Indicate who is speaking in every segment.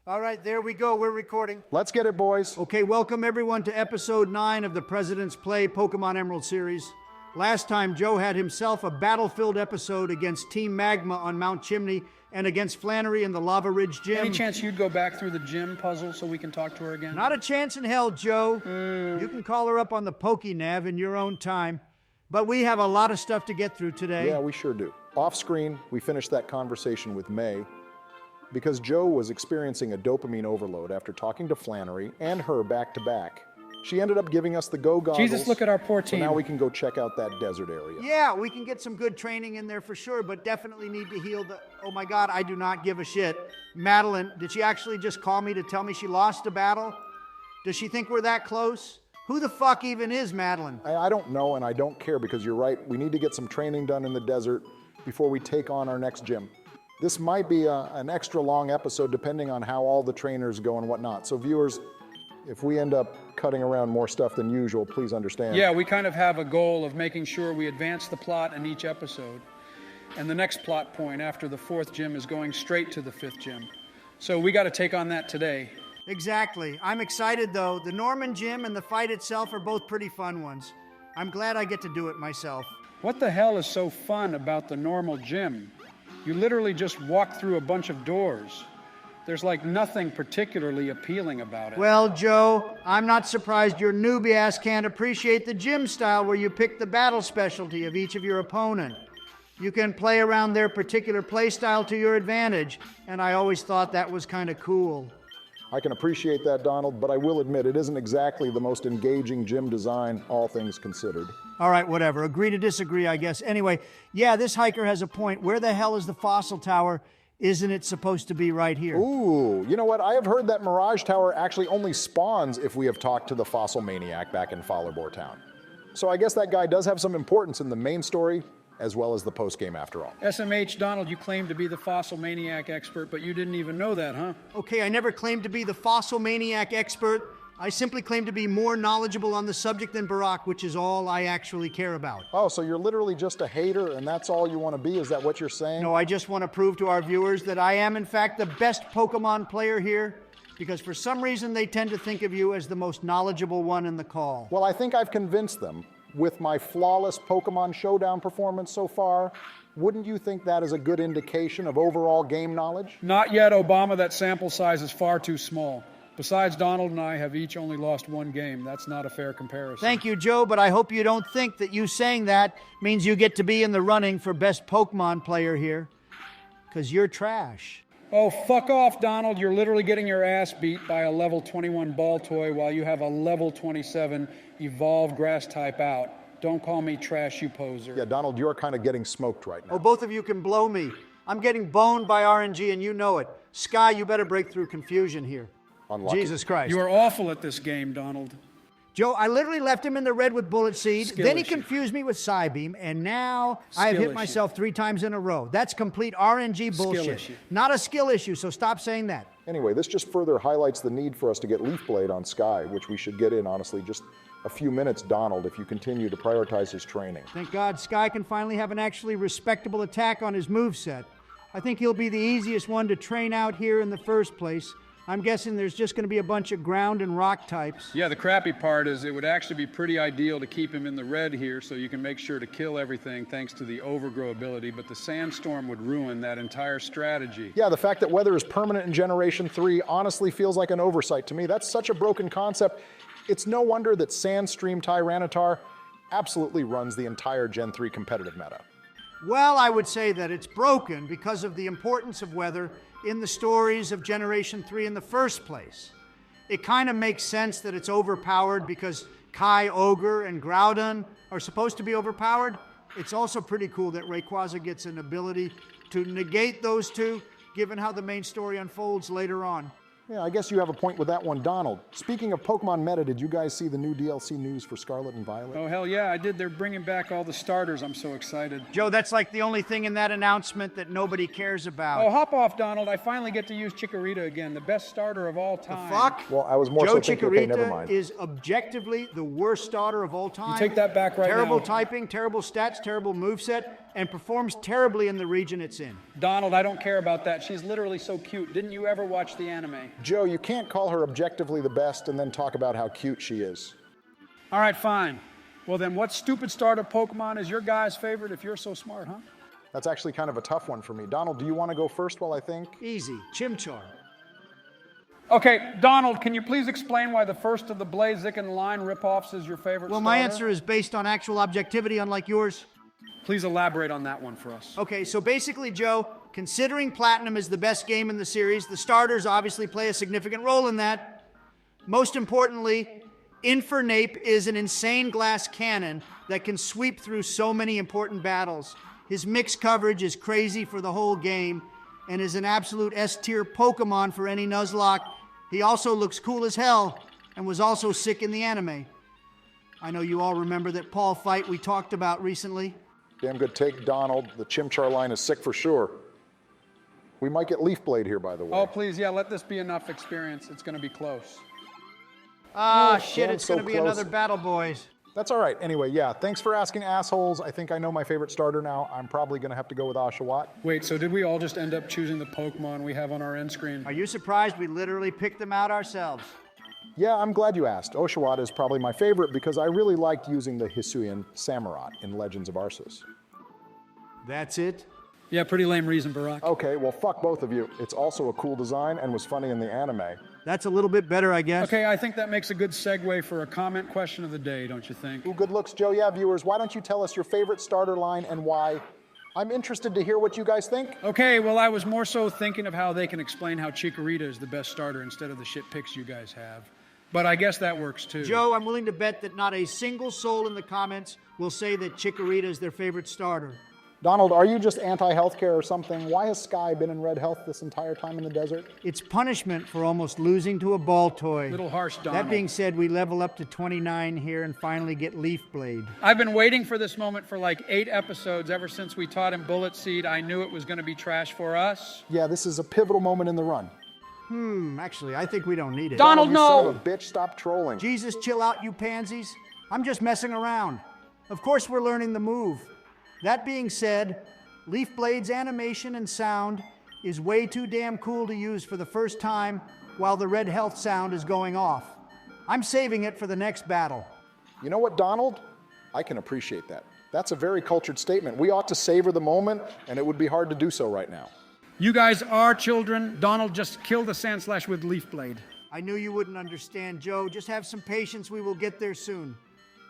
Speaker 1: All right, there we go. We're recording.
Speaker 2: Let's get it, boys.
Speaker 1: Okay, welcome everyone to episode 9 of the President's Play Pokemon Emerald series. Last time, Joe had himself a battle-filled episode against Team Magma on Mount Chimney and against Flannery in the Lava Ridge Gym.
Speaker 3: Any chance you'd go back through the gym puzzle so we can talk to her again?
Speaker 1: Not a chance in hell, Joe. You can call her up on the PokeNav in your own time. But we have a lot of stuff to get through today.
Speaker 2: Yeah, we sure do. Off screen, we finished that conversation with May because Joe was experiencing a dopamine overload after talking to Flannery and her back to back. She ended up giving us the go goggles.
Speaker 3: Jesus, look at our poor team.
Speaker 2: So now we can go check out that desert area.
Speaker 1: Yeah, we can get some good training in there for sure, but definitely need to heal the... Oh my God, I do not give a shit. Madeline, did she actually just call me to tell me she lost a battle? Does she think we're that close? Who the fuck even is Madeline?
Speaker 2: I don't know, and I don't care, because you're right. We need to get some training done in the desert before we take on our next gym. This might be an extra long episode depending on how all the trainers go and whatnot. So viewers, if we end up cutting around more stuff than usual, please understand.
Speaker 3: Yeah, we kind of have a goal of making sure we advance the plot in each episode. And the next plot point after the 4th gym is going straight to the 5th gym. So we got to take on that today.
Speaker 1: Exactly. I'm excited though. The Norman gym and the fight itself are both pretty fun ones. I'm glad I get to do it myself.
Speaker 3: What the hell is so fun about the normal gym? You literally just walk through a bunch of doors. There's like nothing particularly appealing about it.
Speaker 1: Well, Joe, I'm not surprised your newbie ass can't appreciate the gym style where you pick the battle specialty of each of your opponent. You can play around their particular play style to your advantage, and I always thought that was kind of cool.
Speaker 2: I can appreciate that, Donald, but I will admit it isn't exactly the most engaging gym design, all things considered.
Speaker 1: All right, whatever. Agree to disagree, I guess. Anyway, yeah, this hiker has a point. Where the hell is the fossil tower? Isn't it supposed to be right here?
Speaker 2: Ooh, you know what? I have heard that Mirage Tower actually only spawns if we have talked to the fossil maniac back in Fowlerbore Town. So I guess that guy does have some importance in the main story, as well as the post-game after all.
Speaker 3: SMH, Donald, you claim to be the fossil maniac expert, but you didn't even know that, huh?
Speaker 1: Okay, I never claimed to be the fossil maniac expert. I simply claim to be more knowledgeable on the subject than Barack, which is all I actually care about.
Speaker 2: Oh, so you're literally just a hater and that's all you want to be? Is that what you're saying?
Speaker 1: No, I just want to prove to our viewers that I am, in fact, the best Pokemon player here, because for some reason they tend to think of you as the most knowledgeable one in the call.
Speaker 2: Well, I think I've convinced them. With my flawless Pokemon Showdown performance so far, wouldn't you think that is a good indication of overall game knowledge?
Speaker 3: Not yet, Obama. That sample size is far too small. Besides, Donald and I have each only lost 1 game. That's not a fair comparison.
Speaker 1: Thank you, Joe, but I hope you don't think that you saying that means you get to be in the running for best Pokemon player here, because you're trash.
Speaker 3: Oh, fuck off, Donald. You're literally getting your ass beat by a level 21 ball toy while you have a level 27 evolved grass type out. Don't call me trash, you poser.
Speaker 2: Yeah, Donald, you're kind of getting smoked right now.
Speaker 1: Oh, both of you can blow me. I'm getting boned by RNG, and you know it. Sky, you better break through confusion here.
Speaker 2: Unlucky.
Speaker 1: Jesus Christ.
Speaker 3: You are awful at this game, Donald.
Speaker 1: Joe, I literally left him in the red with Bullet Seed,
Speaker 3: Skill
Speaker 1: then he
Speaker 3: issue.
Speaker 1: confused me with Psybeam, and now I have
Speaker 3: Skill
Speaker 1: hit
Speaker 3: issue.
Speaker 1: myself 3 times in a row. That's complete RNG bullshit.
Speaker 3: issue.
Speaker 1: Not a skill issue, so stop saying that.
Speaker 2: Anyway, this just further highlights the need for us to get Leaf Blade on Sky, which we should get in, honestly, just a few minutes, Donald, if you continue to prioritize his training.
Speaker 1: Thank God Sky can finally have an actually respectable attack on his moveset. I think he'll be the easiest one to train out here in the first place. I'm guessing there's just going to be a bunch of ground and rock types.
Speaker 3: Yeah, the crappy part is it would actually be pretty ideal to keep him in the red here so you can make sure to kill everything thanks to the overgrow ability, but the sandstorm would ruin that entire strategy.
Speaker 2: Yeah, the fact that weather is permanent in Generation 3 honestly feels like an oversight to me. That's such a broken concept. It's no wonder that Sandstream Tyranitar absolutely runs the entire Gen 3 competitive meta.
Speaker 1: Well, I would say that it's broken because of the importance of weather in the stories of Generation 3 in the first place. It kind of makes sense that it's overpowered because Kai, Ogre, and Groudon are supposed to be overpowered. It's also pretty cool that Rayquaza gets an ability to negate those two, given how the main story unfolds later on.
Speaker 2: Yeah, I guess you have a point with that one, Donald. Speaking of Pokemon meta, did you guys see the new DLC news for Scarlet and Violet?
Speaker 3: Oh, hell yeah, I did. They're bringing back all the starters. I'm so excited.
Speaker 1: Joe, that's like the only thing in that announcement that nobody cares about.
Speaker 3: Oh, hop off, Donald. I finally get to use Chikorita again, the best starter of all time.
Speaker 1: Fuck?
Speaker 2: Well, I was more
Speaker 1: Joe
Speaker 2: so thinking, okay, never
Speaker 1: Chikorita
Speaker 2: mind.
Speaker 1: is objectively the worst starter of all time.
Speaker 3: You take that back right
Speaker 1: Terrible
Speaker 3: now.
Speaker 1: typing, terrible stats, terrible moveset. and performs terribly in the region it's in.
Speaker 3: Donald, I don't care about that. She's literally so cute. Didn't you ever watch the anime?
Speaker 2: Joe, you can't call her objectively the best and then talk about how cute she is.
Speaker 3: All right, fine. Well then, what stupid starter Pokemon is your guy's favorite if you're so smart, huh?
Speaker 2: That's actually kind of a tough one for me. Donald, do you want to go first while I think?
Speaker 1: Easy, Chimchar.
Speaker 3: Okay, Donald, can you please explain why the first of the Blaziken line ripoffs is your favorite
Speaker 1: Well,
Speaker 3: starter?
Speaker 1: my answer is based on actual objectivity, unlike yours.
Speaker 3: Please elaborate on that one for us.
Speaker 1: Okay, so basically, Joe, considering Platinum is the best game in the series, the starters obviously play a significant role in that. Most importantly, Infernape is an insane glass cannon that can sweep through so many important battles. His mix coverage is crazy for the whole game and is an absolute S-tier Pokemon for any Nuzlocke. He also looks cool as hell and was also sick in the anime. I know you all remember that Paul fight we talked about recently.
Speaker 2: Damn good take, Donald. The Chimchar line is sick for sure. We might get Leaf Blade here, by the way.
Speaker 3: Oh, please, yeah, let this be enough experience. It's going to be close.
Speaker 1: Ah, shit,
Speaker 2: well,
Speaker 1: it's
Speaker 2: so
Speaker 1: going to be
Speaker 2: close.
Speaker 1: another battle, boys.
Speaker 2: That's all right. Anyway, yeah, thanks for asking, assholes. I think I know my favorite starter now. I'm probably going to have to go with Oshawott.
Speaker 3: Wait, so did we all just end up choosing the Pokemon we have on our end screen?
Speaker 1: Are you surprised we literally picked them out ourselves?
Speaker 2: Yeah, I'm glad you asked. Oshawott is probably my favorite because I really liked using the Hisuian Samurott in Legends of Arceus.
Speaker 1: That's it?
Speaker 3: Yeah, pretty lame reason, Barack.
Speaker 2: Okay, well, fuck both of you. It's also a cool design and was funny in the anime.
Speaker 1: That's a little bit better, I guess.
Speaker 3: Okay, I think that makes a good segue for a comment question of the day, don't you think?
Speaker 2: Ooh, good looks, Joe. Yeah, viewers, why don't you tell us your favorite starter line and why? I'm interested to hear what you guys think.
Speaker 3: Okay, well, I was more so thinking of how they can explain how Chikorita is the best starter instead of the shit picks you guys have. But I guess that works too.
Speaker 1: Joe, I'm willing to bet that not a single soul in the comments will say that Chikorita is their favorite starter.
Speaker 2: Donald, are you just anti-healthcare or something? Why has Sky been in red health this entire time in the desert?
Speaker 1: It's punishment for almost losing to a ball toy.
Speaker 3: Little harsh, Donald.
Speaker 1: That being said, we level up to 29 here and finally get Leaf Blade.
Speaker 3: I've been waiting for this moment for like 8 episodes ever since we taught him Bullet Seed. I knew it was going to be trash for us.
Speaker 2: Yeah, this is a pivotal moment in the run.
Speaker 1: Actually, I think we don't need it.
Speaker 3: Donald,
Speaker 2: you
Speaker 3: no!
Speaker 2: son of a bitch, stop trolling.
Speaker 1: Jesus, chill out, you pansies. I'm just messing around. Of course we're learning the move. That being said, Leaf Blade's animation and sound is way too damn cool to use for the first time while the red health sound is going off. I'm saving it for the next battle.
Speaker 2: You know what, Donald? I can appreciate that. That's a very cultured statement. We ought to savor the moment, and it would be hard to do so right now.
Speaker 3: You guys are children. Donald just killed the Sandslash with Leaf Blade.
Speaker 1: I knew you wouldn't understand, Joe. Just have some patience. We will get there soon.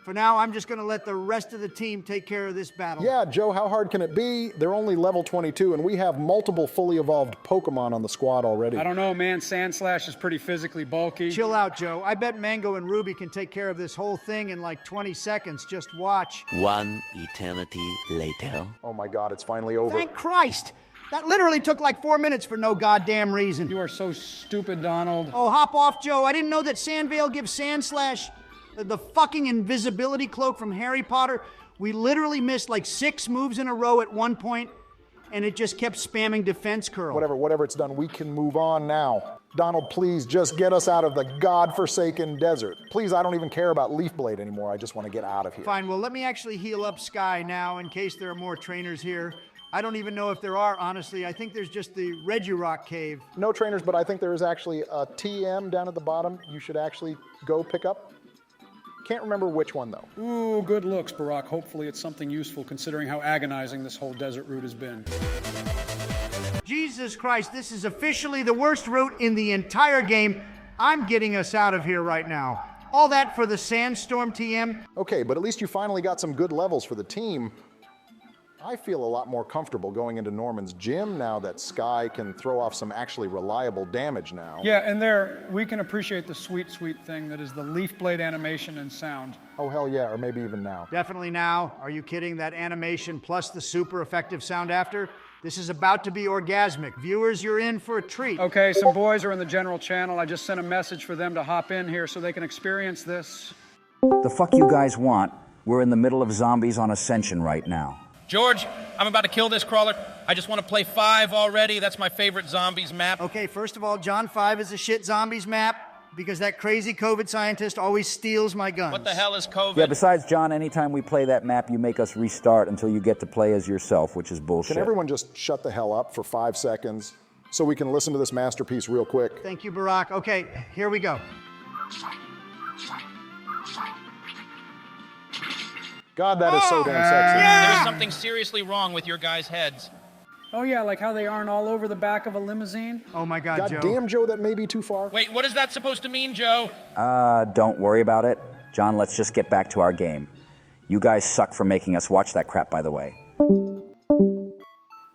Speaker 1: For now, I'm just going to let the rest of the team take care of this battle.
Speaker 2: Yeah, Joe, how hard can it be? They're only level 22, and we have multiple fully evolved Pokemon on the squad already.
Speaker 3: I don't know, man. Sandslash is pretty physically bulky.
Speaker 1: Chill out, Joe. I bet Mango and Ruby can take care of this whole thing in like 20 seconds. Just watch.
Speaker 4: One eternity later.
Speaker 2: Oh my God, it's finally over.
Speaker 1: Thank Christ! That literally took like 4 minutes for no goddamn reason.
Speaker 3: You are so stupid, Donald.
Speaker 1: Oh, hop off, Joe. I didn't know that Sandvale gives Sandslash the fucking invisibility cloak from Harry Potter. We literally missed like 6 moves in a row at one point, and it just kept spamming defense curl.
Speaker 2: Whatever it's done, we can move on now. Donald, please just get us out of the godforsaken desert. Please, I don't even care about Leaf Blade anymore. I just want to get out of here.
Speaker 1: Fine, well, let me actually heal up Sky now in case there are more trainers here. I don't even know if there are, honestly. I think there's just the Regirock cave.
Speaker 2: No trainers, but I think there is actually a TM down at the bottom you should actually go pick up. Can't remember which one, though.
Speaker 3: Ooh, good looks, Barack. Hopefully it's something useful considering how agonizing this whole desert route has been.
Speaker 1: Jesus Christ, this is officially the worst route in the entire game. I'm getting us out of here right now. All that for the Sandstorm TM.
Speaker 2: Okay, but at least you finally got some good levels for the team. I feel a lot more comfortable going into Norman's gym now that Sky can throw off some actually reliable damage now.
Speaker 3: Yeah, and there, we can appreciate the sweet, sweet thing that is the Leaf Blade animation and sound.
Speaker 2: Oh, hell yeah, or maybe even now.
Speaker 1: Definitely now. Are you kidding? That animation plus the super effective sound after? This is about to be orgasmic. Viewers, you're in for a treat.
Speaker 3: Okay, some boys are in the general channel. I just sent a message for them to hop in here so they can experience this.
Speaker 5: The fuck you guys want? We're in the middle of zombies on Ascension right now.
Speaker 6: George, I'm about to kill this crawler. I just want to play 5 already. That's my favorite zombies map.
Speaker 1: Okay, first of all, John 5 is a shit zombies map. because that crazy COVID scientist always steals my guns.
Speaker 6: What the hell is COVID?
Speaker 5: Yeah, besides, John, anytime we play that map, you make us restart until you get to play as yourself, which is bullshit.
Speaker 2: Can everyone just shut the hell up for 5 seconds so we can listen to this masterpiece real quick?
Speaker 1: Thank you, Barack. Okay, here we go.
Speaker 2: God, that is so damn sexy.
Speaker 6: There's something seriously wrong with your guys' heads.
Speaker 3: Oh yeah, like how they aren't all over the back of a limousine?
Speaker 1: Oh my God,
Speaker 2: God
Speaker 1: Joe.
Speaker 2: damn, Joe, that may be too far.
Speaker 6: Wait, what is that supposed to mean, Joe?
Speaker 5: Don't worry about it. John, let's just get back to our game. You guys suck for making us watch that crap, by the way.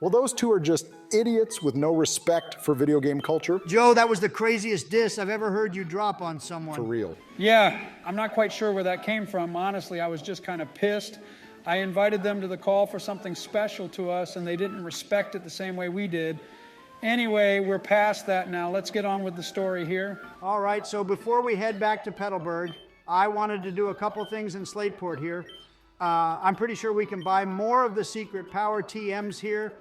Speaker 2: Well, those two are just idiots with no respect for video game culture.
Speaker 1: Joe, that was the craziest diss I've ever heard you drop on someone.
Speaker 2: For real.
Speaker 3: Yeah, I'm not quite sure where that came from. Honestly, I was just kind of pissed. I invited them to the call for something special to us, and they didn't respect it the same way we did. Anyway, we're past that now. Let's get on with the story here.
Speaker 1: All right, so before we head back to Petalburg, I wanted to do a couple things in Slateport here. I'm pretty sure we can buy more of the secret power TMs here,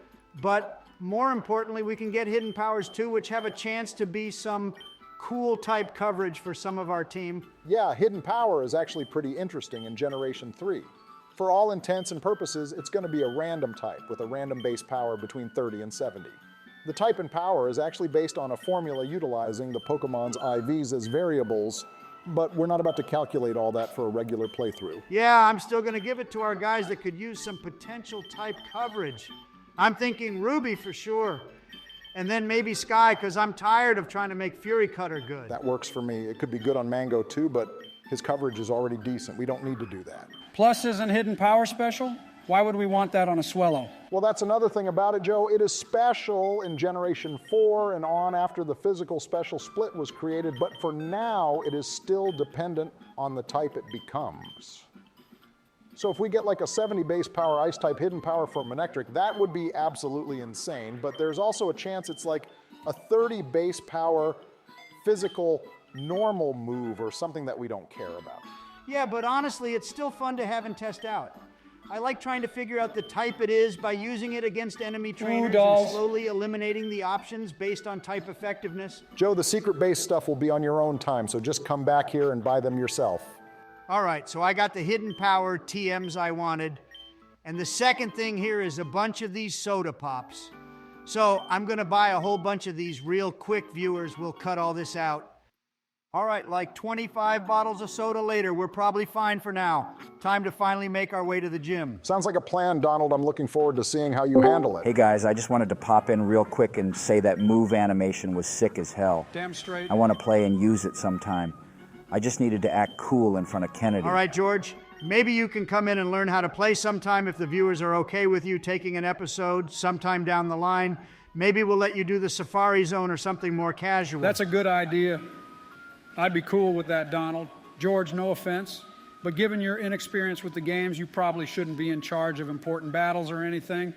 Speaker 1: but more importantly, we can get hidden powers too, which have a chance to be some cool type coverage for some of our team.
Speaker 2: Yeah, hidden power is actually pretty interesting in Generation 3. For all intents and purposes, it's going to be a random type with a random base power between 30 and 70. The type and power is actually based on a formula utilizing the Pokemon's IVs as variables, but we're not about to calculate all that for a regular playthrough.
Speaker 1: Yeah, I'm still going to give it to our guys that could use some potential type coverage. I'm thinking Ruby for sure. And then maybe Sky, because I'm tired of trying to make Fury Cutter good.
Speaker 2: That works for me. It could be good on Mango too, but his coverage is already decent. We don't need to do that.
Speaker 3: Plus isn't hidden power special? Why would we want that on a Swellow?
Speaker 2: Well, that's another thing about it, Joe. It is special in Generation 4 and on after the physical special split was created, but for now, it is still dependent on the type it becomes. So if we get like a 70 base power ice type hidden power for Manectric, that would be absolutely insane, but there's also a chance it's like a 30 base power physical normal move or something that we don't care about.
Speaker 1: Yeah, but honestly, it's still fun to have and test out. I like trying to figure out the type it is by using it against enemy trainers and slowly eliminating the options based on type effectiveness.
Speaker 2: Joe, the secret base stuff will be on your own time, so just come back here and buy them yourself.
Speaker 1: All right, so I got the hidden power TMs I wanted. And the second thing here is a bunch of these soda pops. So I'm gonna buy a whole bunch of these real quick, viewers. We'll cut all this out. All right, like 25 bottles of soda later, we're probably fine for now. Time to finally make our way to the gym.
Speaker 2: Sounds like a plan, Donald. I'm looking forward to seeing how you handle it.
Speaker 5: Hey guys, I just wanted to pop in real quick and say that move animation was sick as hell.
Speaker 3: Damn straight.
Speaker 5: I want to play and use it sometime. I just needed to act cool in front of Kennedy.
Speaker 1: All right, George, maybe you can come in and learn how to play sometime if the viewers are okay with you taking an episode sometime down the line. Maybe we'll let you do the Safari Zone or something more casual.
Speaker 3: That's a good idea. I'd be cool with that, Donald. George, no offense, but given your inexperience with the games, you probably shouldn't be in charge of important battles or anything.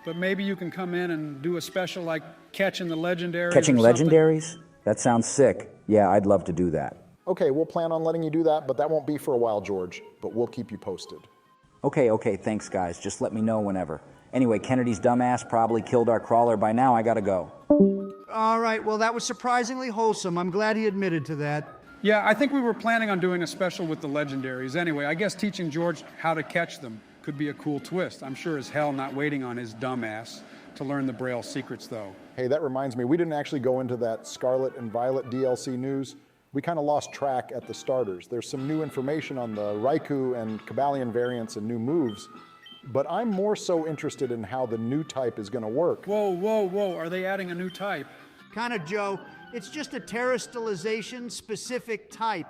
Speaker 3: But maybe you can come in and do a special like catching the legendaries.
Speaker 5: Catching
Speaker 3: or something.
Speaker 5: legendaries? That sounds sick. Yeah, I'd love to do that.
Speaker 2: Okay, we'll plan on letting you do that, but that won't be for a while, George. But we'll keep you posted.
Speaker 5: Okay, thanks guys. Just let me know whenever. Anyway, Kennedy's dumbass probably killed our crawler by now. I gotta go.
Speaker 1: All right, well, that was surprisingly wholesome. I'm glad he admitted to that.
Speaker 3: Yeah, I think we were planning on doing a special with the legendaries. Anyway, I guess teaching George how to catch them could be a cool twist. I'm sure as hell not waiting on his dumbass to learn the Braille secrets, though.
Speaker 2: Hey, that reminds me, we didn't actually go into that Scarlet and Violet DLC news. We kind of lost track at the starters. There's some new information on the Raikou and Kabalion variants and new moves, but I'm more so interested in how the new type is going to work.
Speaker 3: Whoa, are they adding a new type?
Speaker 1: Kind of, Joe. It's just a terrestrialization specific type.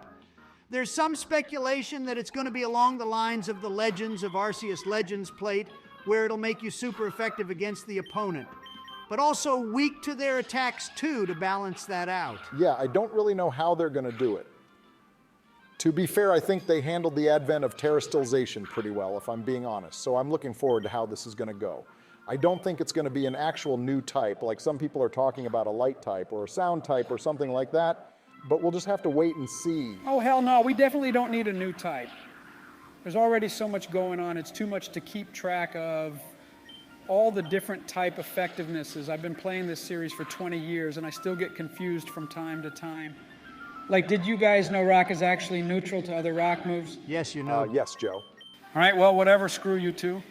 Speaker 1: There's some speculation that it's going to be along the lines of the Legends of Arceus Legends plate, where it'll make you super effective against the opponent, but also weak to their attacks too to balance that out.
Speaker 2: Yeah, I don't really know how they're going to do it. To be fair, I think they handled the advent of terrestrialization pretty well, if I'm being honest, so I'm looking forward to how this is going to go. I don't think it's going to be an actual new type, like some people are talking about a light type or a sound type or something like that, but we'll just have to wait and see.
Speaker 3: Oh, hell no, we definitely don't need a new type. There's already so much going on, it's too much to keep track of all the different type effectivenesses. I've been playing this series for 20 years and I still get confused from time to time. Like, did you guys know rock is actually neutral to other rock moves?
Speaker 1: Yes, you know.
Speaker 2: Yes, Joe.
Speaker 3: All right, well, whatever, screw you two.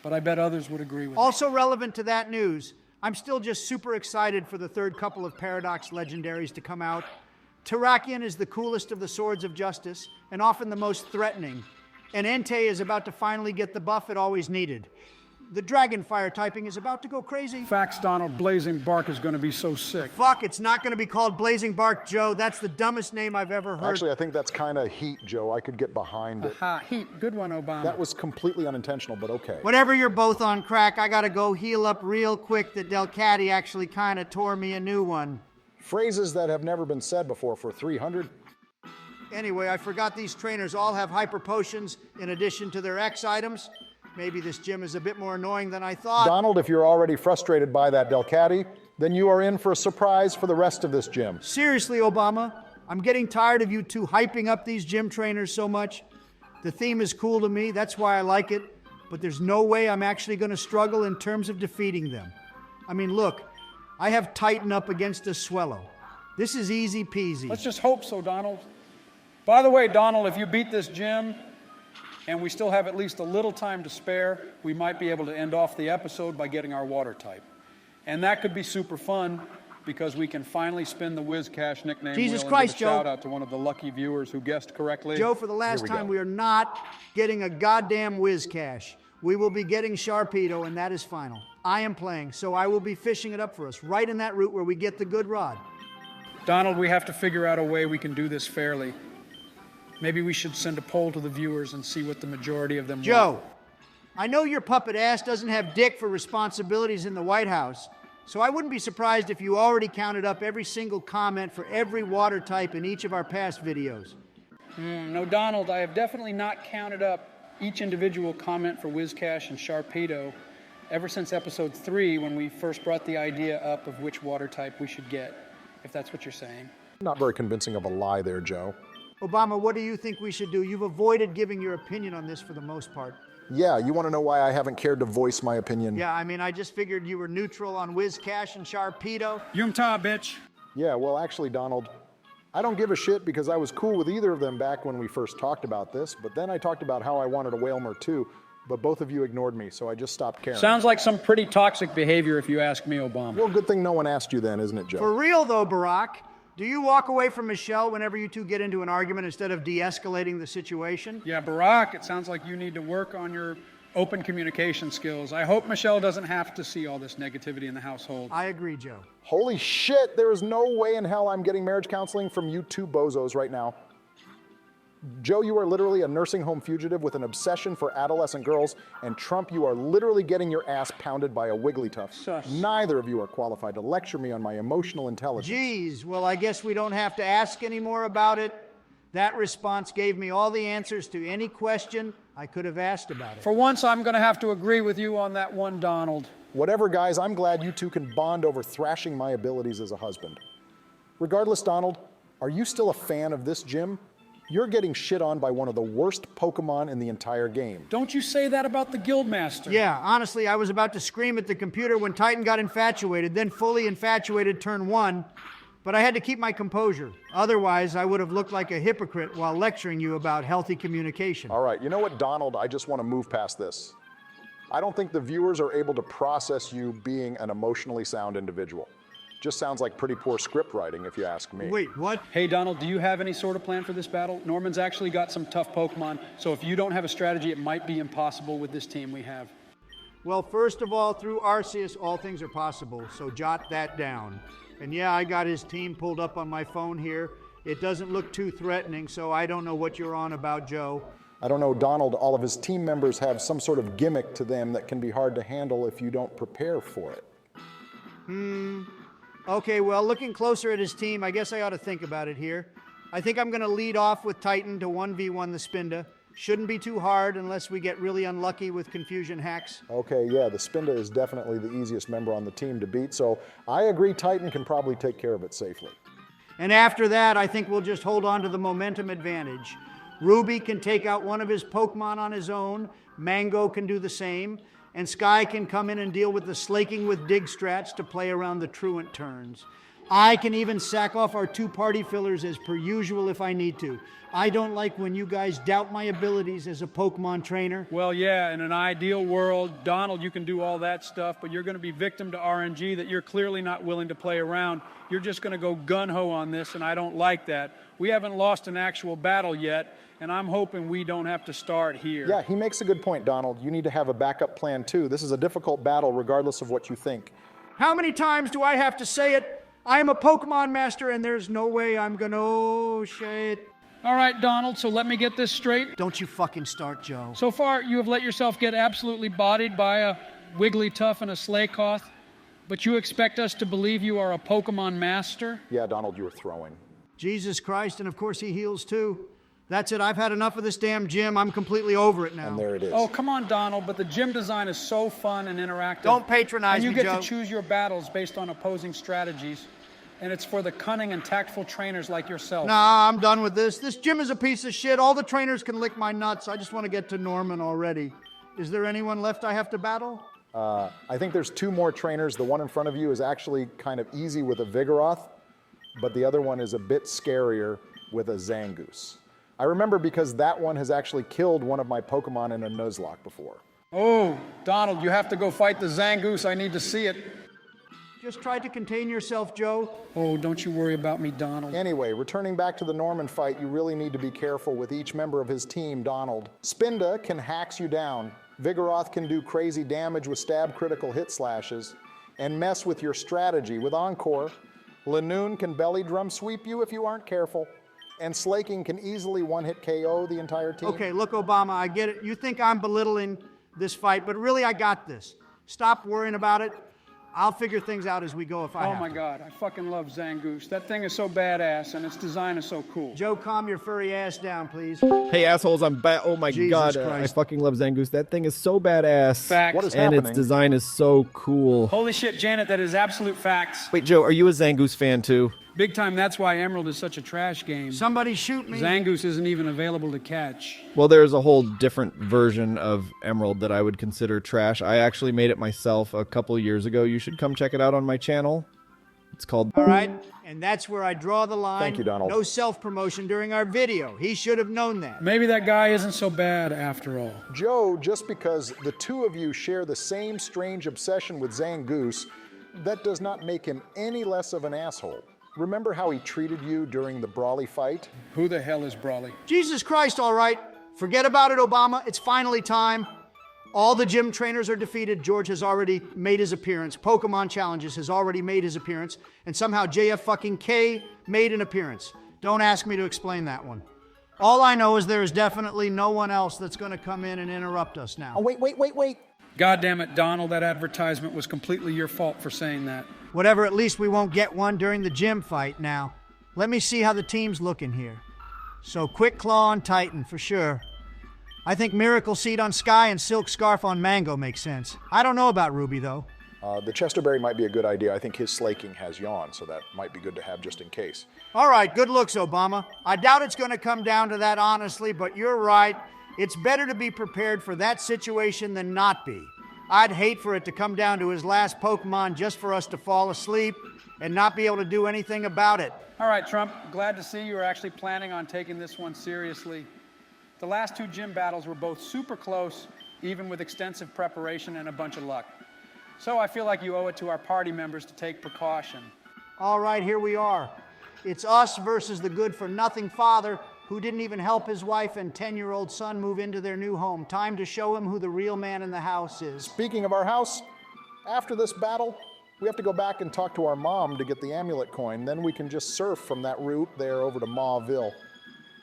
Speaker 3: But I bet others would agree with me.
Speaker 1: Also relevant to that news, I'm still just super excited for the third couple of Paradox legendaries to come out. Terrakion is the coolest of the Swords of Justice, and often the most threatening. And Entei is about to finally get the buff it always needed. The Dragonfire typing is about to go crazy.
Speaker 3: Facts, Donald, Blazing Bark is going to be so sick.
Speaker 1: Fuck, it's not going to be called Blazing Bark, Joe. That's the dumbest name I've ever heard.
Speaker 2: Actually, I think that's kind of heat, Joe. I could get behind it.
Speaker 3: Ha, heat. Good one, Obama.
Speaker 2: That was completely unintentional, but okay.
Speaker 1: Whatever, you're both on crack. I got to go heal up real quick that Delcatty actually kind of tore me a new one.
Speaker 2: Phrases that have never been said before for 300.
Speaker 1: Anyway, I forgot these trainers all have hyper potions in addition to their X items. Maybe this gym is a bit more annoying than I thought.
Speaker 2: Donald, if you're already frustrated by that Delcatty, then you are in for a surprise for the rest of this gym.
Speaker 1: Seriously, Obama, I'm getting tired of you two hyping up these gym trainers so much. The theme is cool to me, that's why I like it, but there's no way I'm actually going to struggle in terms of defeating them. I mean, look, I have Titan up against a Swellow. This is easy peasy.
Speaker 3: Let's just hope so, Donald. By the way, Donald, if you beat this gym, and we still have at least a little time to spare, we might be able to end off the episode by getting our water type. And that could be super fun because we can finally spin the Whiz Cash nickname
Speaker 1: Jesus
Speaker 3: wheel
Speaker 1: Christ,
Speaker 3: and give a
Speaker 1: Joe.
Speaker 3: shout out to one of the lucky viewers who guessed correctly.
Speaker 1: Joe, for the last time, we are not getting a goddamn Whiz Cash. We will be getting Sharpedo, and that is final. I am playing, so I will be fishing it up for us, right in that route where we get the good rod.
Speaker 3: Donald, we have to figure out a way we can do this fairly. Maybe we should send a poll to the viewers and see what the majority of them want.
Speaker 1: Joe, I know your puppet ass doesn't have dick for responsibilities in the White House, so I wouldn't be surprised if you already counted up every single comment for every water type in each of our past videos.
Speaker 3: No, Donald, I have definitely not counted up each individual comment for Whizcash and Sharpedo ever since episode 3 when we first brought the idea up of which water type we should get, if that's what you're saying.
Speaker 2: Not very convincing of a lie there, Joe.
Speaker 1: Obama, what do you think we should do? You've avoided giving your opinion on this for the most part.
Speaker 2: Yeah, you want to know why I haven't cared to voice my opinion?
Speaker 1: Yeah, I mean, I just figured you were neutral on Whizcash and Sharpedo.
Speaker 3: Yumta, bitch.
Speaker 2: Yeah, well, actually, Donald, I don't give a shit because I was cool with either of them back when we first talked about this, but then I talked about how I wanted a Whalmer too, but both of you ignored me, so I just stopped caring.
Speaker 3: Sounds like some pretty toxic behavior if you ask me, Obama.
Speaker 2: Well, good thing no one asked you then, isn't it, Joe?
Speaker 1: For real, though, Barack, do you walk away from Michelle whenever you two get into an argument instead of de-escalating the situation?
Speaker 3: Yeah, Barack, it sounds like you need to work on your open communication skills. I hope Michelle doesn't have to see all this negativity in the household.
Speaker 1: I agree, Joe.
Speaker 2: Holy shit, there is no way in hell I'm getting marriage counseling from you two bozos right now. Joe, you are literally a nursing home fugitive with an obsession for adolescent girls, and Trump, you are literally getting your ass pounded by a Wigglytuff.
Speaker 3: Sus.
Speaker 2: Neither of you are qualified to lecture me on my emotional intelligence.
Speaker 1: Geez, well, I guess we don't have to ask any more about it. That response gave me all the answers to any question I could have asked about it.
Speaker 3: For once, I'm going to have to agree with you on that one, Donald.
Speaker 2: Whatever, guys, I'm glad you two can bond over thrashing my abilities as a husband. Regardless, Donald, are you still a fan of this gym? You're getting shit on by one of the worst Pokemon in the entire game.
Speaker 3: Don't you say that about the Guildmaster.
Speaker 1: Yeah, honestly, I was about to scream at the computer when Titan got infatuated, then fully infatuated turn 1, but I had to keep my composure. Otherwise, I would have looked like a hypocrite while lecturing you about healthy communication.
Speaker 2: All right, you know what, Donald? I just want to move past this. I don't think the viewers are able to process you being an emotionally sound individual. Just sounds like pretty poor script writing, if you ask me.
Speaker 1: Wait, what?
Speaker 3: Hey, Donald, do you have any sort of plan for this battle? Norman's actually got some tough Pokemon, so if you don't have a strategy, it might be impossible with this team we have.
Speaker 1: Well, first of all, through Arceus, all things are possible, so jot that down. And yeah, I got his team pulled up on my phone here. It doesn't look too threatening, so I don't know what you're on about, Joe.
Speaker 2: I don't know, Donald, all of his team members have some sort of gimmick to them that can be hard to handle if you don't prepare for it.
Speaker 1: Okay, well, looking closer at his team, I guess I ought to think about it here. I think I'm going to lead off with Titan to 1v1 the Spinda. Shouldn't be too hard unless we get really unlucky with confusion hacks.
Speaker 2: Okay, yeah, the Spinda is definitely the easiest member on the team to beat, so I agree Titan can probably take care of it safely.
Speaker 1: And after that, I think we'll just hold on to the momentum advantage. Ruby can take out one of his Pokemon on his own, Mango can do the same, and Sky can come in and deal with the slaking with dig strats to play around the truant turns. I can even sack off our 2 party fillers as per usual if I need to. I don't like when you guys doubt my abilities as a Pokemon trainer.
Speaker 3: Well, yeah, in an ideal world, Donald, you can do all that stuff, but you're going to be victim to RNG that you're clearly not willing to play around. You're just going to go gun-ho on this, and I don't like that. We haven't lost an actual battle yet, and I'm hoping we don't have to start here.
Speaker 2: Yeah, he makes a good point, Donald. You need to have a backup plan, too. This is a difficult battle, regardless of what you think.
Speaker 1: How many times do I have to say it? I am a Pokemon master, and there's no way I'm gonna, oh, shit.
Speaker 3: All right, Donald, so let me get this straight.
Speaker 1: Don't you fucking start, Joe.
Speaker 3: So far, you have let yourself get absolutely bodied by a Wigglytuff and a Slaykoth, but you expect us to believe you are a Pokemon master?
Speaker 2: Yeah, Donald, you were throwing.
Speaker 1: Jesus Christ, and of course he heals too. That's it, I've had enough of this damn gym. I'm completely over it now.
Speaker 2: And there it is.
Speaker 3: Oh, come on, Donald, but the gym design is so fun and interactive.
Speaker 1: Don't patronize me,
Speaker 3: And you get
Speaker 1: Joe.
Speaker 3: to choose your battles based on opposing strategies. And it's for the cunning and tactful trainers like yourself.
Speaker 1: Nah, I'm done with this. This gym is a piece of shit. All the trainers can lick my nuts. I just want to get to Norman already. Is there anyone left I have to battle?
Speaker 2: I think there's 2 more trainers. The one in front of you is actually kind of easy with a Vigoroth, but the other one is a bit scarier with a Zangoose. I remember because that one has actually killed one of my Pokemon in a Nuzlocke before.
Speaker 3: Oh, Donald, you have to go fight the Zangoose. I need to see it.
Speaker 1: Just try to contain yourself, Joe.
Speaker 3: Oh, don't you worry about me, Donald.
Speaker 2: Anyway, returning back to the Norman fight, you really need to be careful with each member of his team, Donald. Spinda can hacks you down. Vigoroth can do crazy damage with stab critical hit slashes and mess with your strategy with Encore. Lanoon can belly drum sweep you if you aren't careful. And Slaking can easily one-hit KO the entire team.
Speaker 1: Okay, look, Obama, I get it. You think I'm belittling this fight, but really I got this. Stop worrying about it. I'll figure things out as we go if I have
Speaker 3: Oh my
Speaker 1: to.
Speaker 3: God, I fucking love Zangoose. That thing is so badass and its design is so cool.
Speaker 1: Joe, calm your furry ass down, please.
Speaker 7: Hey assholes, I'm back. Oh my
Speaker 1: Jesus
Speaker 7: god, I
Speaker 1: Christ.
Speaker 7: fucking love Zangoose. That thing is so badass.
Speaker 3: Facts.
Speaker 2: What is
Speaker 7: and
Speaker 2: happening?
Speaker 7: its design is so cool.
Speaker 3: Holy shit, Janet, that is absolute facts.
Speaker 7: Wait, Joe, are you a Zangoose fan too?
Speaker 3: Big time, that's why Emerald is such a trash game.
Speaker 1: Somebody shoot me.
Speaker 3: Zangoose isn't even available to catch.
Speaker 7: Well, there's a whole different version of Emerald that I would consider trash. I actually made it myself a couple years ago. You should come check it out on my channel. It's called...
Speaker 1: All right, and that's where I draw the line.
Speaker 2: Thank you, Donald.
Speaker 1: No self-promotion during our video. He should have known that.
Speaker 3: Maybe that guy isn't so bad after all.
Speaker 2: Joe, just because the 2 of you share the same strange obsession with Zangoose, that does not make him any less of an asshole. Remember how he treated you during the Brawly fight?
Speaker 3: Who the hell is Brawly?
Speaker 1: Jesus Christ, all right. Forget about it, Obama. It's finally time. All the gym trainers are defeated. George has already made his appearance. Pokemon Challenges has already made his appearance. And somehow JF fucking K made an appearance. Don't ask me to explain that one. All I know is there is definitely no one else that's going to come in and interrupt us now.
Speaker 2: Oh, wait.
Speaker 3: God damn it, Donald, that advertisement was completely your fault for saying that.
Speaker 1: Whatever, at least we won't get one during the gym fight now. Let me see how the team's looking here. So Quick Claw on Titan, for sure. I think Miracle Seed on Sky and Silk Scarf on Mango makes sense. I don't know about Ruby, though.
Speaker 2: The Chesterberry might be a good idea. I think his Slaking has Yawn, so that might be good to have just in case.
Speaker 1: All right, good looks, Obama. I doubt it's going to come down to that, honestly, but you're right. It's better to be prepared for that situation than not be. I'd hate for it to come down to his last Pokemon just for us to fall asleep and not be able to do anything about it.
Speaker 3: All right, Trump, glad to see you are actually planning on taking this one seriously. The last 2 gym battles were both super close, even with extensive preparation and a bunch of luck. So I feel like you owe it to our party members to take precaution.
Speaker 1: All right, here we are. It's us versus the good-for-nothing father who didn't even help his wife and 10-year-old son move into their new home. Time to show him who the real man in the house is.
Speaker 2: Speaking of our house, after this battle, we have to go back and talk to our mom to get the amulet coin. Then we can just surf from that route there over to Mauville.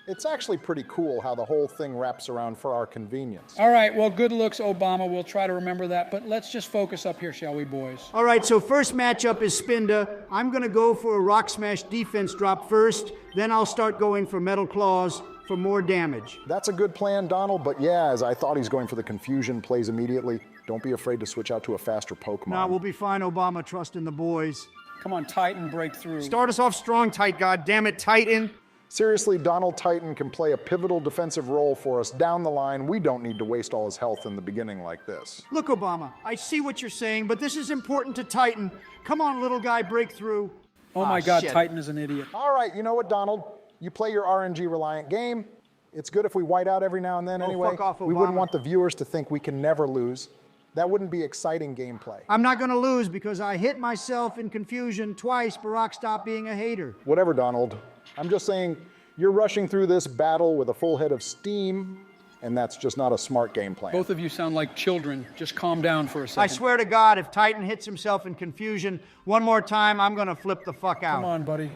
Speaker 2: It's actually pretty cool how the whole thing wraps around for our convenience.
Speaker 3: All right, well, good looks, Obama. We'll try to remember that, but let's just focus up here, shall we, boys?
Speaker 1: All right, so first matchup is Spinda. I'm going to go for a Rock Smash defense drop first, then I'll start going for Metal Claws for more damage.
Speaker 2: That's a good plan, Donald, but yeah, as I thought he's going for the confusion plays immediately. Don't be afraid to switch out to a faster Pokemon.
Speaker 1: Nah, we'll be fine, Obama. Trust in the boys.
Speaker 3: Come on, Titan, break through.
Speaker 1: Start us off strong, God damn it, Titan.
Speaker 2: Seriously, Donald Titan can play a pivotal defensive role for us down the line. We don't need to waste all his health in the beginning like this.
Speaker 1: Look, Obama, I see what you're saying, but this is important to Titan. Come on, little guy, break through.
Speaker 3: Oh my God,
Speaker 1: shit.
Speaker 3: Titan is an idiot.
Speaker 2: All right, you know what, Donald? You play your RNG-reliant game. It's good if we white out every now and then anyway.
Speaker 1: fuck off,
Speaker 2: We wouldn't
Speaker 1: Obama.
Speaker 2: want the viewers to think we can never lose. That wouldn't be exciting gameplay.
Speaker 1: I'm not going to lose because I hit myself in confusion twice. Barack, stop being a hater.
Speaker 2: Whatever, Donald. I'm just saying you're rushing through this battle with a full head of steam, and that's just not a smart game plan.
Speaker 3: Both of you sound like children. Just calm down for a
Speaker 1: I
Speaker 3: second.
Speaker 1: swear to God, if Titan hits himself in confusion one more time, I'm going to flip the fuck out.
Speaker 3: Come on, buddy.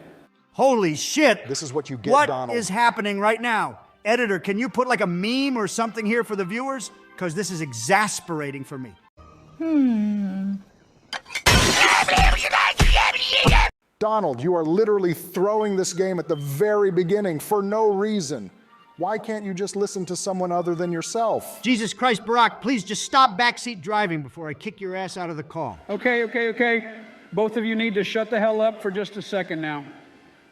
Speaker 1: Holy shit.
Speaker 2: This is what you get,
Speaker 1: What
Speaker 2: Donald.
Speaker 1: is happening right now? Editor, can you put like a meme or something here for the viewers? Because this is exasperating for me.
Speaker 2: Donald, you are literally throwing this game at the very beginning for no reason. Why can't you just listen to someone other than yourself?
Speaker 1: Jesus Christ, Barack, please just stop backseat driving before I kick your ass out of the call.
Speaker 3: Okay. Both of you need to shut the hell up for just a second now.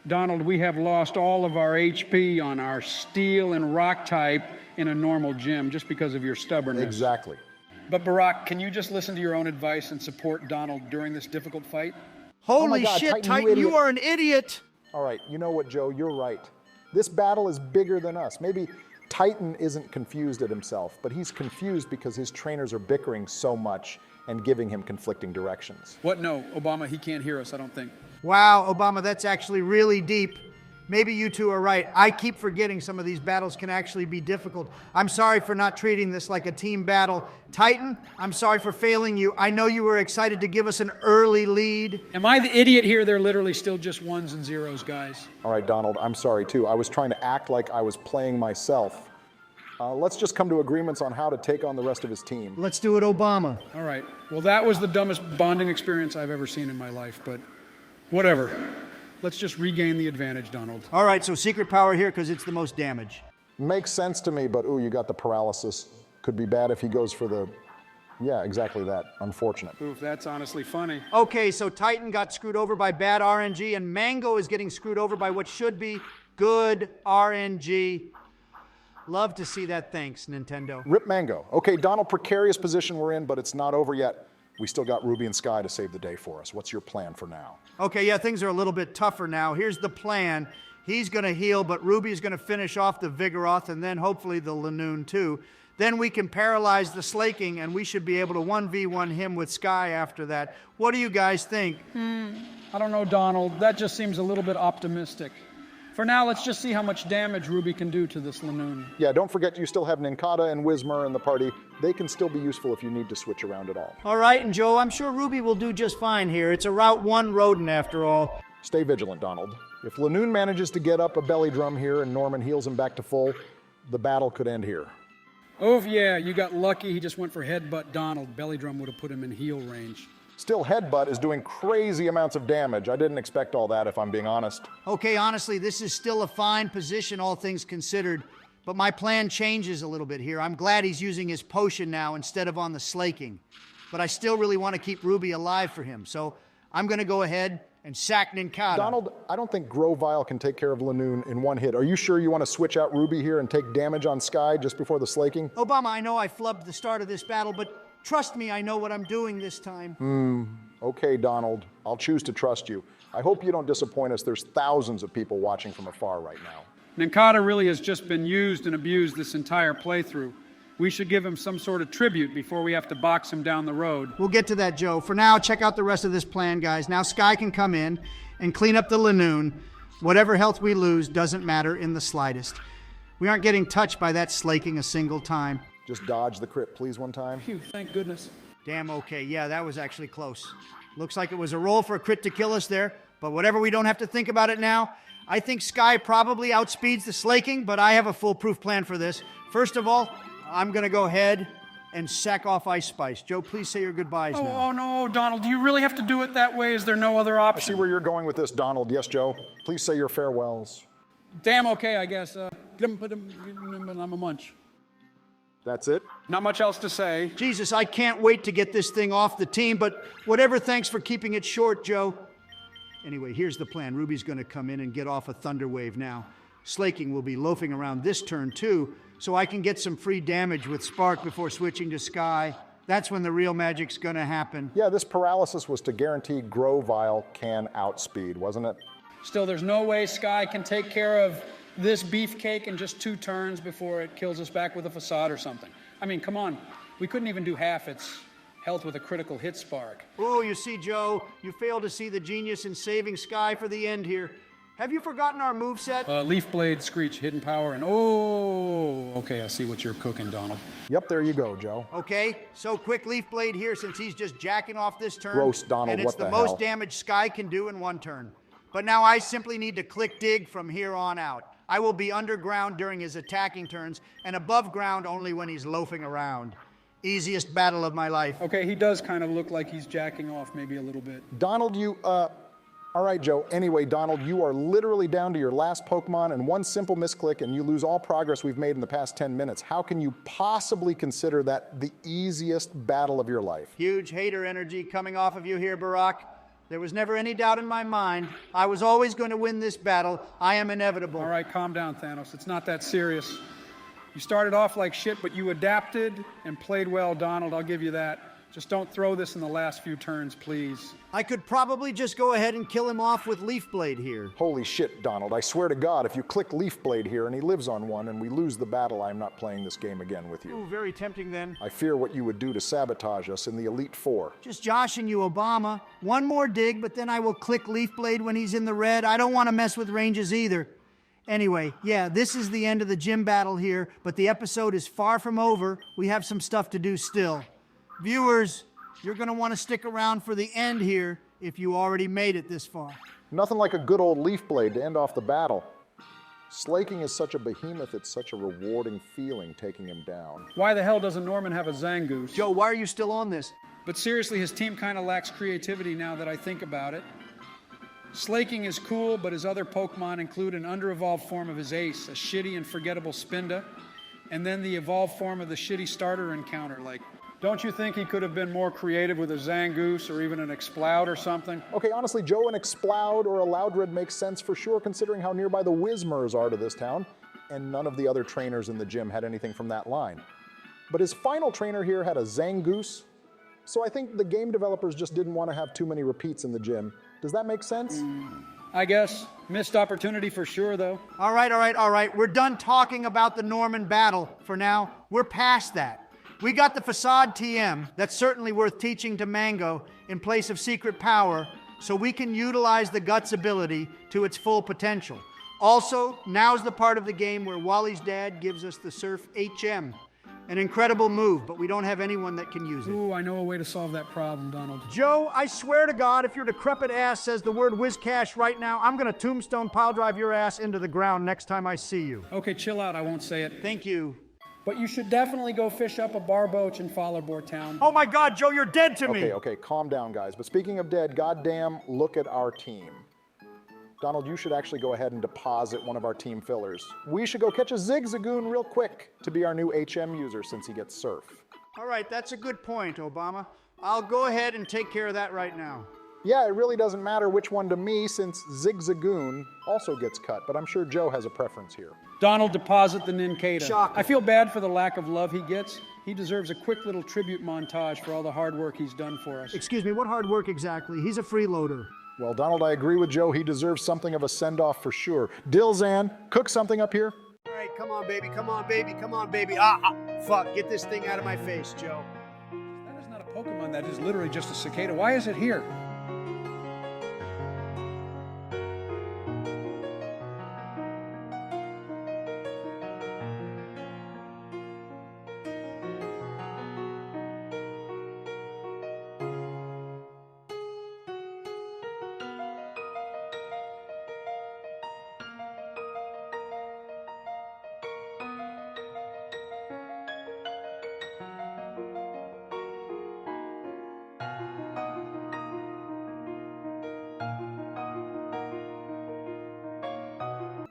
Speaker 3: Donald, we have lost all of our HP on our steel and rock type in a normal gym just because of your stubbornness.
Speaker 2: Exactly.
Speaker 3: But Barack, can you just listen to your own advice and support Donald during this difficult fight?
Speaker 1: Holy
Speaker 2: God,
Speaker 1: shit,
Speaker 2: Titan, you
Speaker 1: Titan, you
Speaker 2: idiot.
Speaker 1: are an idiot.
Speaker 2: All right, you know what, Joe? You're right. This battle is bigger than us. Maybe Titan isn't confused at himself, but he's confused because his trainers are bickering so much and giving him conflicting directions.
Speaker 3: What? No, Obama, he can't hear us, I don't think.
Speaker 1: Wow, Obama, that's actually really deep. Maybe you two are right. I keep forgetting some of these battles can actually be difficult. I'm sorry for not treating this like a team battle. Titan, I'm sorry for failing you. I know you were excited to give us an early lead.
Speaker 3: Am I the idiot here? They're literally still just ones and zeros, guys.
Speaker 2: All right, Donald, I'm sorry too. I was trying to act like I was playing myself. Let's just come to agreements on how to take on the rest of his team.
Speaker 1: Let's do it, Obama.
Speaker 3: All right. Well, that was the dumbest bonding experience I've ever seen in my life, but whatever. Let's just regain the advantage, Donald.
Speaker 1: All right, so secret power here because it's the most damage.
Speaker 2: Makes sense to me, but ooh, you got the paralysis. Could be bad if he goes for the... Yeah, exactly that. Unfortunate.
Speaker 3: Oof, that's honestly funny.
Speaker 1: Okay, so Titan got screwed over by bad RNG, and Mango is getting screwed over by what should be good RNG. Love to see that, thanks, Nintendo.
Speaker 2: Rip Mango. Okay, Donald, precarious position we're in, but it's not over yet. We still got Ruby and Sky to save the day for us. What's your plan for now?
Speaker 1: Okay, yeah, things are a little bit tougher now. Here's the plan. He's going to heal, but Ruby's going to finish off the Vigoroth and then hopefully the Lanoon too. Then we can paralyze the Slaking, and we should be able to 1v1 him with Sky after that. What do you guys think?
Speaker 3: I don't know, Donald. That just seems a little bit optimistic. For now, let's just see how much damage Ruby can do to this Lanoon.
Speaker 2: Yeah, don't forget you still have Ninkata and Whismer in the party. They can still be useful if you need to switch around at all.
Speaker 1: All right, and Joe, I'm sure Ruby will do just fine here. It's a Route 1 rodent after all.
Speaker 2: Stay vigilant, Donald. If Lanoon manages to get up a belly drum here and Norman heals him back to full, the battle could end here.
Speaker 3: Oh, yeah, you got lucky. He just went for headbutt Donald. Belly drum would have put him in heal range.
Speaker 2: Still, Headbutt is doing crazy amounts of damage. I didn't expect all that, if I'm being honest.
Speaker 1: Okay, honestly, this is still a fine position, all things considered. But my plan changes a little bit here. I'm glad he's using his potion now instead of on the Slaking. But I still really want to keep Ruby alive for him. So I'm going to go ahead and sack Ninkata.
Speaker 2: Donald, I don't think Grovile can take care of Lanoon in one hit. Are you sure you want to switch out Ruby here and take damage on Sky just before the Slaking?
Speaker 1: Obama, I know I flubbed the start of this battle, but trust me, I know what I'm doing this time.
Speaker 2: Okay, Donald, I'll choose to trust you. I hope you don't disappoint us. There's thousands of people watching from afar right now.
Speaker 3: Ninkata really has just been used and abused this entire playthrough. We should give him some sort of tribute before we have to box him down the road.
Speaker 1: We'll get to that, Joe. For now, check out the rest of this plan, guys. Now Sky can come in and clean up the Lanoon. Whatever health we lose doesn't matter in the slightest. We aren't getting touched by that Slaking a single time.
Speaker 2: Just dodge the crit, please, one time.
Speaker 3: Phew, thank goodness.
Speaker 1: Damn okay. Yeah, that was actually close. Looks like it was a roll for a crit to kill us there, but whatever, we don't have to think about it now. I think Sky probably outspeeds the Slaking, but I have a foolproof plan for this. First of all, I'm going to go ahead and sack off Ice Spice. Joe, please say your goodbyes now.
Speaker 3: Oh, no, Donald, do you really have to do it that way? Is there no other
Speaker 2: I
Speaker 3: option?
Speaker 2: see where you're going with this, Donald. Yes, Joe. Please say your farewells.
Speaker 3: Damn okay, I guess. I'm a munch.
Speaker 2: That's it?
Speaker 3: Not much else to say.
Speaker 1: Jesus, I can't wait to get this thing off the team, but whatever, thanks for keeping it short, Joe. Anyway, here's the plan. Ruby's going to come in and get off a Thunder Wave now. Slaking will be loafing around this turn, too, so I can get some free damage with Spark before switching to Sky. That's when the real magic's gonna happen.
Speaker 2: Yeah, this paralysis was to guarantee Grovile can outspeed, wasn't it?
Speaker 3: Still, there's no way Sky can take care of this beefcake in just 2 turns before it kills us back with a facade or something. I mean, come on. We couldn't even do half its health with a critical hit spark.
Speaker 1: Oh, you see, Joe, you fail to see the genius in saving Sky for the end here. Have you forgotten our moveset?
Speaker 3: Leaf Blade, Screech, Hidden Power, and oh, okay, I see what you're cooking, Donald.
Speaker 2: Yep, there you go, Joe.
Speaker 1: Okay, so quick Leaf Blade here since he's just jacking off this turn.
Speaker 2: Gross, Donald,
Speaker 1: and it's
Speaker 2: what the
Speaker 1: most
Speaker 2: hell?
Speaker 1: damage Sky can do in 1 turn. But now I simply need to click dig from here on out. I will be underground during his attacking turns and above ground only when he's loafing around. Easiest battle of my life.
Speaker 3: Okay, he does kind of look like he's jacking off maybe a little bit.
Speaker 2: Donald, all right, Joe. Anyway, Donald, you are literally down to your last Pokemon and 1 simple misclick and you lose all progress we've made in the past 10 minutes. How can you possibly consider that the easiest battle of your life?
Speaker 1: Huge hater energy coming off of you here, Barack. There was never any doubt in my mind. I was always going to win this battle. I am inevitable.
Speaker 3: All right, calm down, Thanos. It's not that serious. You started off like shit, but you adapted and played well, Donald. I'll give you that. Just don't throw this in the last few turns, please.
Speaker 1: I could probably just go ahead and kill him off with Leaf Blade here.
Speaker 2: Holy shit, Donald. I swear to God, if you click Leaf Blade here and he lives on 1 and we lose the battle, I'm not playing this game again with you.
Speaker 1: Ooh, very tempting then.
Speaker 2: I fear what you would do to sabotage us in the Elite Four.
Speaker 1: Just joshing you, Obama. 1 more dig, but then I will click Leaf Blade when he's in the red. I don't want to mess with ranges either. Anyway, yeah, this is the end of the gym battle here, but the episode is far from over. We have some stuff to do still. Viewers, you're going to want to stick around for the end here if you already made it this far.
Speaker 2: Nothing like a good old Leaf Blade to end off the battle. Slaking is such a behemoth, it's such a rewarding feeling taking him down.
Speaker 3: Why the hell doesn't Norman have a Zangoose?
Speaker 1: Joe, why are you still on this?
Speaker 3: But seriously, his team kind of lacks creativity now that I think about it. Slaking is cool, but his other Pokemon include an under-evolved form of his ace, a shitty and forgettable Spinda, and then the evolved form of the shitty starter encounter. Like, don't you think he could have been more creative with a Zangoose or even an Exploud or something?
Speaker 2: Okay, honestly, Joe, an Exploud or a Loudred makes sense for sure, considering how nearby the Whismurs are to this town, and none of the other trainers in the gym had anything from that line. But his final trainer here had a Zangoose, so I think the game developers just didn't want to have too many repeats in the gym. Does that make sense?
Speaker 3: I guess. Missed opportunity for sure, though.
Speaker 1: All right. We're done talking about the Norman battle for now. We're past that. We got the facade TM that's certainly worth teaching to Mango in place of secret power so we can utilize the Guts ability to its full potential. Also, now's the part of the game where Wally's dad gives us the Surf HM. An incredible move, but we don't have anyone that can use it.
Speaker 3: Ooh, I know a way to solve that problem, Donald.
Speaker 1: Joe, I swear to God, if your decrepit ass says the word Whizcash right now, I'm going to tombstone pile drive your ass into the ground next time I see you.
Speaker 3: Okay, chill out. I won't say it.
Speaker 1: Thank you.
Speaker 3: But you should definitely go fish up a barboach in Fallerboard Town.
Speaker 1: Oh my God, Joe, you're dead to me.
Speaker 2: Okay, calm down, guys. But speaking of dead, goddamn, look at our team. Donald, you should actually go ahead and deposit one of our team fillers. We should go catch a Zigzagoon real quick to be our new HM user since he gets Surf.
Speaker 1: All right, that's a good point, Obama. I'll go ahead and take care of that right now.
Speaker 2: Yeah, it really doesn't matter which one to me since Zigzagoon also gets cut, but I'm sure Joe has a preference here.
Speaker 3: Donald, deposit the Nincada.
Speaker 1: Shocking.
Speaker 3: I feel bad for the lack of love he gets. He deserves a quick little tribute montage for all the hard work he's done for us.
Speaker 1: Excuse me, what hard work exactly? He's a freeloader.
Speaker 2: Well, Donald, I agree with Joe. He deserves something of a send-off for sure. Dilzan, cook something up here.
Speaker 1: All right, come on, baby. Fuck, get this thing out of my face, Joe.
Speaker 3: That is not a Pokemon, that is literally just a cicada. Why is it here?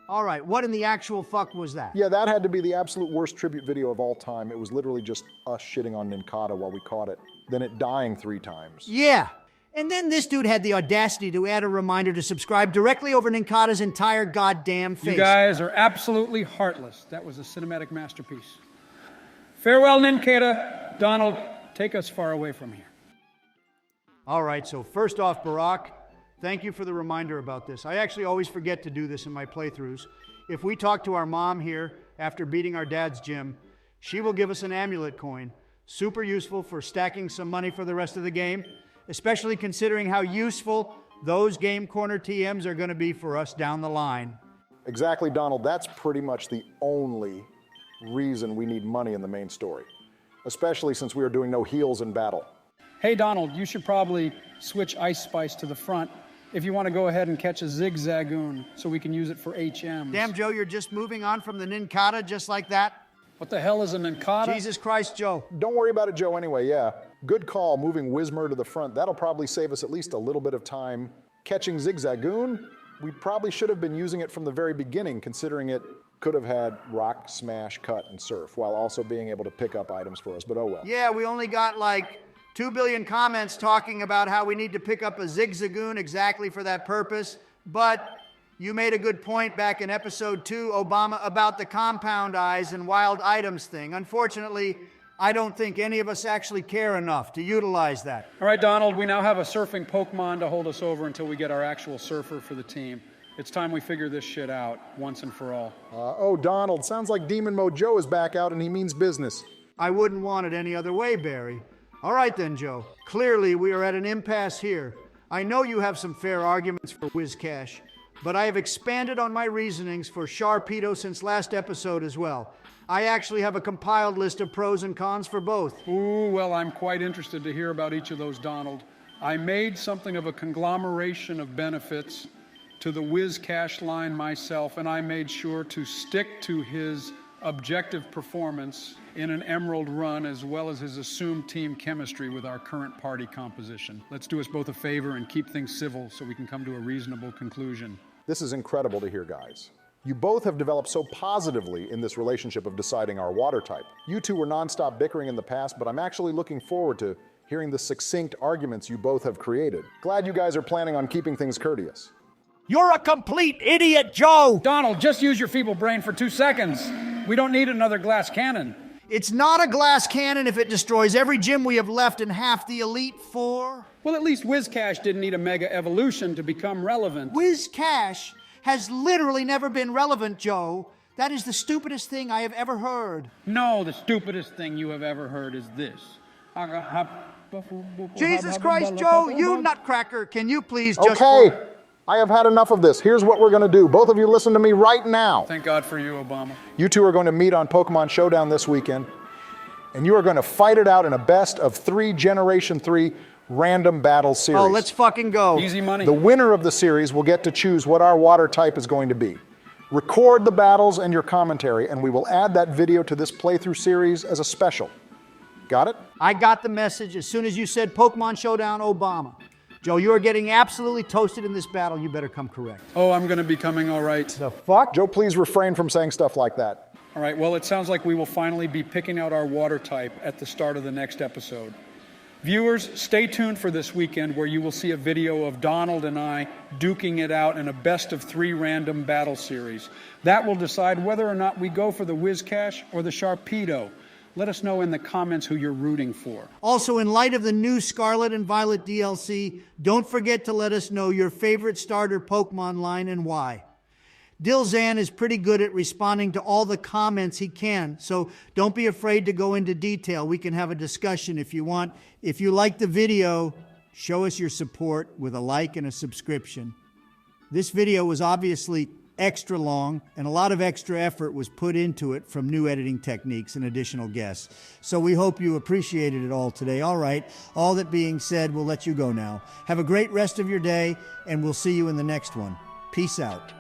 Speaker 1: All right, what in the actual fuck was that?
Speaker 2: Yeah, that had to be the absolute worst tribute video of all time. It was literally just us shitting on Nincada while we caught it, then it dying 3 times.
Speaker 1: Yeah. And then this dude had the audacity to add a reminder to subscribe directly over Nincada's entire goddamn face.
Speaker 3: You guys are absolutely heartless. That was a cinematic masterpiece. Farewell, Nincada. Donald, Take us far away from here.
Speaker 1: All right, so first off, Barack, thank you for the reminder about this. I actually always forget to do this in my playthroughs. If we talk to our mom here after beating our dad's gym, she will give us an amulet coin. Super useful for stacking some money for the rest of the game, especially considering how useful those Game Corner TMs are going to be for us down the line.
Speaker 2: Exactly, Donald. That's pretty much the only reason we need money in the main story, especially since we are doing no heals in battle.
Speaker 3: Hey, Donald, you should probably switch Ice Spice to the front if you want to go ahead and catch a Zigzagoon so we can use it for HMs.
Speaker 1: Damn, Joe, you're just moving on from the Ninkata just like that?
Speaker 3: What the hell is a Ninkata?
Speaker 1: Jesus Christ, Joe.
Speaker 2: Don't worry about it, Joe, anyway, yeah. Good call, moving Wizmer to the front. That'll probably save us at least a little bit of time. Catching Zigzagoon, we probably should have been using it from the very beginning, considering it could have had rock, smash, cut, and surf, while also being able to pick up items for us, but oh well.
Speaker 1: Yeah, we only got like 2 billion comments talking about how we need to pick up a Zigzagoon exactly for that purpose, but you made a good point back in episode 2, Obama, about the compound eyes and wild items thing. Unfortunately, I don't think any of us actually care enough to utilize that.
Speaker 3: All right, Donald, we now have a surfing Pokemon to hold us over until we get our actual surfer for the team. It's time we figure this shit out once and for all.
Speaker 2: Oh, Donald, sounds like Demon Mode Joe is back out and he means business.
Speaker 1: I wouldn't want it any other way, Barry. All right then, Joe. Clearly, we are at an impasse here. I know you have some fair arguments for WizCash, but I have expanded on my reasonings for Sharpedo since last episode as well. I actually have a compiled list of pros and cons for both.
Speaker 3: Ooh, well, I'm quite interested to hear about each of those, Donald. I made something of a conglomeration of benefits to the WizCash line myself, and I made sure to stick to his objective performance in an Emerald run, as well as his assumed team chemistry with our current party composition. Let's do us both a favor and keep things civil so we can come to a reasonable conclusion.
Speaker 2: This is incredible to hear, guys. You both have developed so positively in this relationship of deciding our water type. You two were nonstop bickering in the past, but I'm actually looking forward to hearing the succinct arguments you both have created. Glad you guys are planning on keeping things courteous.
Speaker 8: You're a complete idiot, Joe!
Speaker 3: Donald, just use your feeble brain for 2 seconds. We don't need another glass cannon.
Speaker 1: It's not a glass cannon if it destroys every gym we have left in half the Elite Four.
Speaker 3: Well, at least WizCash didn't need a mega evolution to become relevant.
Speaker 1: WizCash has literally never been relevant, Joe. That is the stupidest thing I have ever heard.
Speaker 3: No, the stupidest thing you have ever heard is this.
Speaker 1: Jesus Christ, Joe, you nutcracker. Can you please just...
Speaker 2: Okay, I have had enough of this. Here's what we're gonna do. Both of you listen to me right now.
Speaker 3: Thank God for you, Obama.
Speaker 2: You two are going to meet on Pokemon Showdown this weekend, and you are going to fight it out in a best of 3 Generation 3 random battle series.
Speaker 1: Oh, let's fucking go.
Speaker 3: Easy money.
Speaker 2: The winner of the series will get to choose what our water type is going to be. Record the battles and your commentary, and we will add that video to this playthrough series as a special. Got it?
Speaker 1: I got the message as soon as you said Pokemon Showdown Obama. Joe, you are getting absolutely toasted in this battle. You better come correct.
Speaker 3: Oh, I'm going to be coming all right.
Speaker 1: The fuck?
Speaker 2: Joe, please refrain from saying stuff like that.
Speaker 3: All right, well, it sounds like we will finally be picking out our water type at the start of the next episode. Viewers, stay tuned for this weekend where you will see a video of Donald and I duking it out in a best of 3 random battle series. That will decide whether or not we go for the WizCash or the Sharpedo. Let us know in the comments who you're rooting for.
Speaker 1: Also, in light of the new Scarlet and Violet DLC, don't forget to let us know your favorite starter Pokemon line and why. Dilzan is pretty good at responding to all the comments he can, so don't be afraid to go into detail. We can have a discussion if you want. If you like the video, show us your support with a like and a subscription. This video was obviously extra long, and a lot of extra effort was put into it from new editing techniques and additional guests. So we hope you appreciated it all today. All right, all that being said, we'll let you go now. Have a great rest of your day, and we'll see you in the next one. Peace out.